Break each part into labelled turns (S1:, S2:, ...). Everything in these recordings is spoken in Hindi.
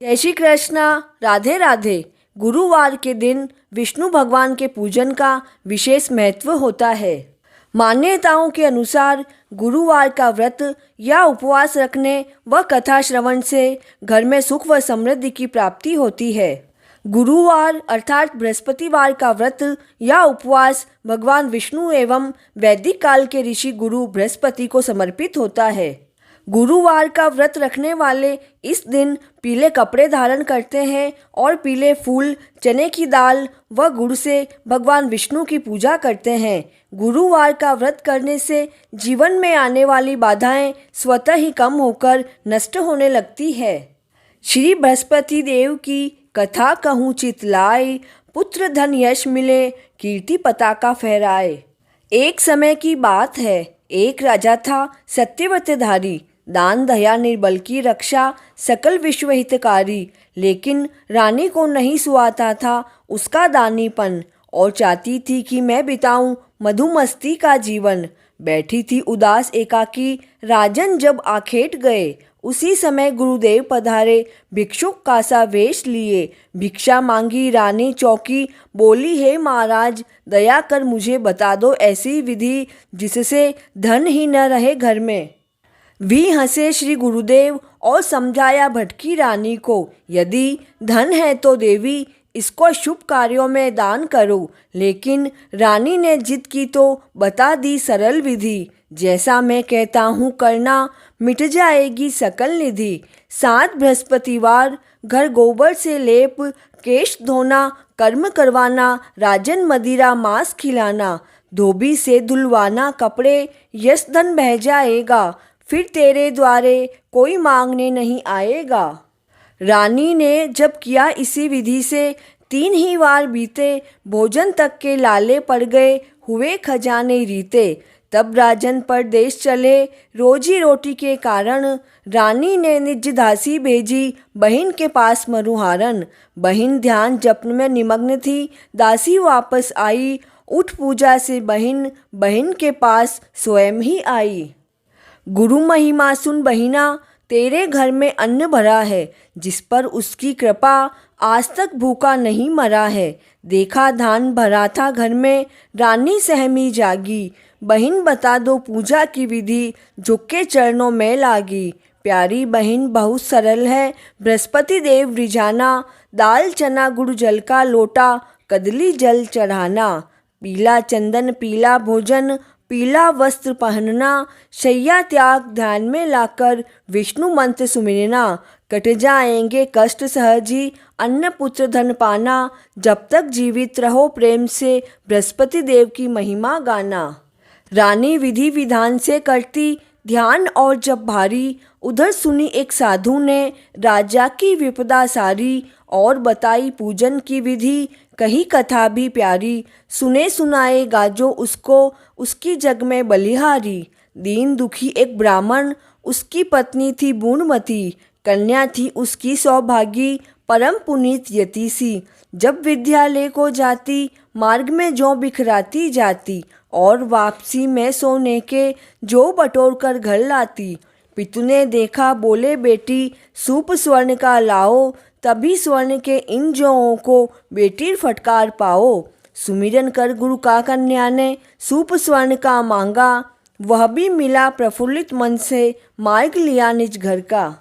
S1: जय श्री कृष्णा। राधे राधे। गुरुवार के दिन विष्णु भगवान के पूजन का विशेष महत्व होता है। मान्यताओं के अनुसार गुरुवार का व्रत या उपवास रखने व कथा श्रवण से घर में सुख व समृद्धि की प्राप्ति होती है। गुरुवार अर्थात बृहस्पतिवार का व्रत या उपवास भगवान विष्णु एवं वैदिक काल के ऋषि गुरु बृहस्पति को समर्पित होता है। गुरुवार का व्रत रखने वाले इस दिन पीले कपड़े धारण करते हैं और पीले फूल, चने की दाल व गुड़ से भगवान विष्णु की पूजा करते हैं। गुरुवार का व्रत करने से जीवन में आने वाली बाधाएं स्वतः ही कम होकर नष्ट होने लगती है। श्री बृहस्पति देव की कथा कहूँ चित लाए, पुत्र धन यश मिले, कीर्ति पताका फहराए। एक समय की बात है, एक राजा था सत्यव्रतधारी, दान दया निर्बल की रक्षा, सकल विश्व हितकारी। लेकिन रानी को नहीं सुहाता था उसका दानीपन और चाहती थी कि मैं बिताऊं मधुमस्ती का जीवन। बैठी थी उदास एकाकी, राजन जब आखेट गए। उसी समय गुरुदेव पधारे, भिक्षुक का सा वेश लिए। भिक्षा मांगी रानी चौकी, बोली हे महाराज दया कर मुझे बता दो ऐसी विधि जिससे धन ही न रहे घर में। भी हंसे श्री गुरुदेव और समझाया भटकी रानी को, यदि धन है तो देवी इसको शुभ कार्यों में दान करो। लेकिन रानी ने जिद की तो बता दी सरल विधि, जैसा मैं कहता हूँ करना मिट जाएगी सकल निधि। 7 बृहस्पतिवार घर गोबर से लेप, केश धोना कर्म करवाना, राजन मदिरा मांस खिलाना, धोबी से धुलवाना कपड़े, यश धन बह जाएगा, फिर तेरे द्वारे कोई मांगने नहीं आएगा। रानी ने जब किया इसी विधि से 3 ही वार बीते, भोजन तक के लाले पड़ गए, हुए खजाने रीते। तब राजन परदेश चले रोजी रोटी के कारण, रानी ने निज दासी भेजी बहन के पास मरुहारन। बहन ध्यान जपन में निमग्न थी, दासी वापस आई, उठ पूजा से बहन के पास स्वयं ही आई। गुरु महिमा सुन बहिना, तेरे घर में अन्न भरा है, जिस पर उसकी कृपा आज तक भूखा नहीं मरा है। देखा धान भरा था घर में, रानी सहमी जागी। बहन बता दो पूजा की विधि, झुके चरणों में लागी। प्यारी बहन बहुत सरल है, बृहस्पति देव रिझाना, दाल चना गुड़ जल का लोटा, कदली जल चढ़ाना। पीला चंदन पीला भोजन, पीला वस्त्र पहनना, शैया त्याग ध्यान में लाकर विष्णु मंत्र सुमिरना। कट जाएंगे कष्ट सहजी, अन्न पुत्र धन पाना, जब तक जीवित रहो प्रेम से बृहस्पति देव की महिमा गाना। रानी विधि विधान से करती ध्यान और जब भारी, उधर सुनी एक साधु ने राजा की विपदा सारी, और बताई पूजन की विधि, कही कथा भी प्यारी। सुने सुनाए गाजो उसको, उसकी जग में बलिहारी। दीन दुखी एक ब्राह्मण, उसकी पत्नी थी बूढ़मती, कन्या थी उसकी सौभागी, परम पुनीत यति सी। जब विद्यालय को जाती, मार्ग में जो बिखराती जाती, और वापसी में सोने के जो बटोर कर घर लाती। पितु ने देखा बोले बेटी सूप स्वर्ण का लाओ, तभी स्वर्ण के इन जौओं को बेटी फटकार पाओ। सुमिरन कर गुरु का कन्या ने सूप स्वर्ण का मांगा, वह भी मिला प्रफुल्लित मन से, मार्ग लिया निज घर का।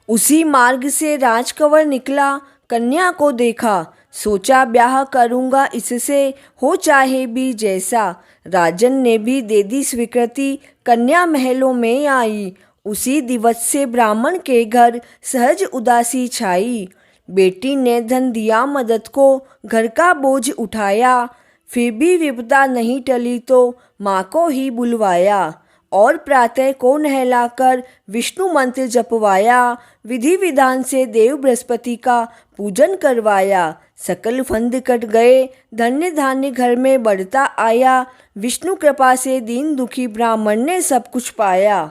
S1: उसी मार्ग से राजकंवर निकला, कन्या को देखा, सोचा ब्याह करूँगा इससे, हो चाहे भी जैसा। राजन ने भी दे दी स्वीकृति, कन्या महलों में आई। उसी दिवस से ब्राह्मण के घर सहज उदासी छाई। बेटी ने धन दिया मदद को, घर का बोझ उठाया, फिर भी विपदा नहीं टली तो माँ को ही बुलवाया। और प्रातः को नहलाकर विष्णु मंत्र जपवाया, विधि विधान से देव बृहस्पति का पूजन करवाया। सकल फंद कट गए, धन्य धान्य घर में बढ़ता आया, विष्णु कृपा से दीन दुखी ब्राह्मण ने सब कुछ पाया।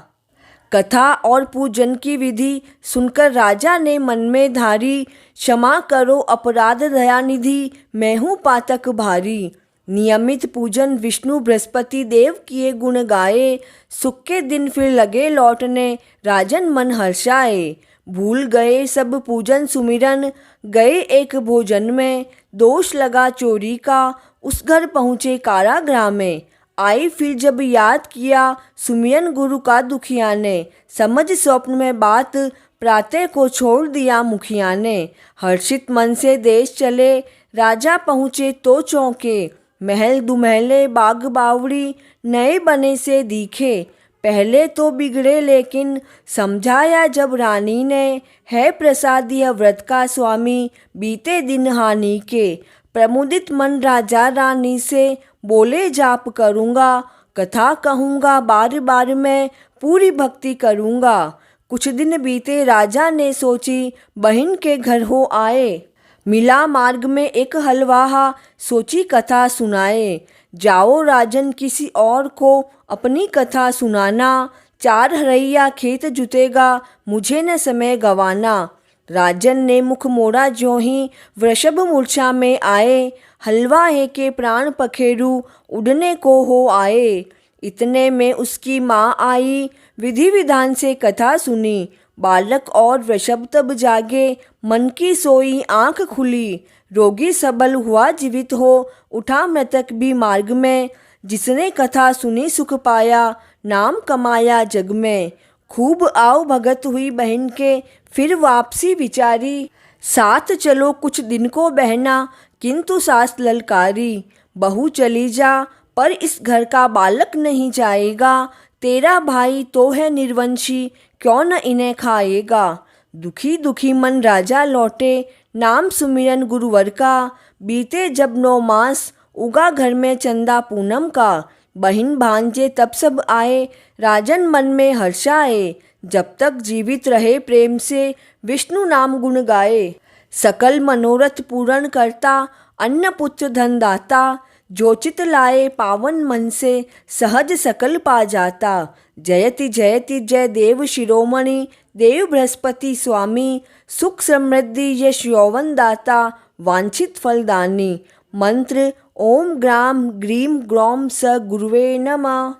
S1: कथा और पूजन की विधि सुनकर राजा ने मन में धारी, क्षमा करो अपराध दयानिधि, मैं हूँ पातक भारी। नियमित पूजन विष्णु बृहस्पति देव किए गुण गाए, सुख के दिन फिर लगे लौटने, राजन मन हर्षाए। भूल गए सब पूजन सुमिरन, गए एक भोजन में, दोष लगा चोरी का, उस घर पहुँचे कारागृह में। आई फिर जब याद किया सुमिरन गुरु का दुखिया ने, समझ स्वप्न में बात प्रातः को छोड़ दिया मुखिया ने। हर्षित मन से देश चले, राजा पहुँचे तो चौंके, महल दुमहले बाग बावड़ी नए बने से दिखे। पहले तो बिगड़े लेकिन समझाया जब रानी ने, है प्रसाद यह व्रत का स्वामी बीते दिन हानि के। प्रमुदित मन राजा रानी से बोले जाप करूँगा, कथा कहूँगा बार बार मैं पूरी भक्ति करूँगा। कुछ दिन बीते राजा ने सोची बहन के घर हो आए, मिला मार्ग में एक हलवाहा सोची कथा सुनाए। जाओ राजन किसी और को अपनी कथा सुनाना, चार हरैया खेत जुतेगा मुझे न समय गवाना। राजन ने मुख मोड़ा ज्यों ही वृषभ मूर्छा में आए, हलवाहे के प्राण पखेरु उड़ने को हो आए। इतने में उसकी माँ आई, विधि विधान से कथा सुनी। बालक और वृषभ तब जागे, मन की सोई आँख खुली। रोगी सबल हुआ जीवित हो, उठा मृतक भी मार्ग में। जिसने कथा सुनी सुख पाया, नाम कमाया जग में। खूब आव भगत हुई बहन के, फिर वापसी विचारी। साथ चलो कुछ दिन को बहना, किंतु सास ललकारी। बहू चली जा पर इस घर का बालक नहीं जाएगा, तेरा भाई तो है निर्वंशी क्यों न इन्हें खाएगा। दुखी दुखी मन राजा लौटे, नाम सुमिरन गुरुवर का। बीते जब 9 मास, उगा घर में चंदा पूनम का। बहिन भांजे तब सब आए, राजन मन में हर्षाए। जब तक जीवित रहे प्रेम से, विष्णु नाम गुण गाए। सकल मनोरथ पूर्ण करता, अन्न पुत्र धन दाता। जो चित लाए पावन मन से, सहज सकल पा जाता। जयति जयति जय देव शिरोमणि, देव बृहस्पति स्वामी। सुख समृद्धि यश यौवन दाता, वांछित फलदानी। मंत्र ओम ग्राम ग्रीम ग्रौम स गुरुवे नमः।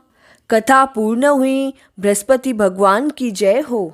S1: कथा पूर्ण हुई। बृहस्पति भगवान की जय हो।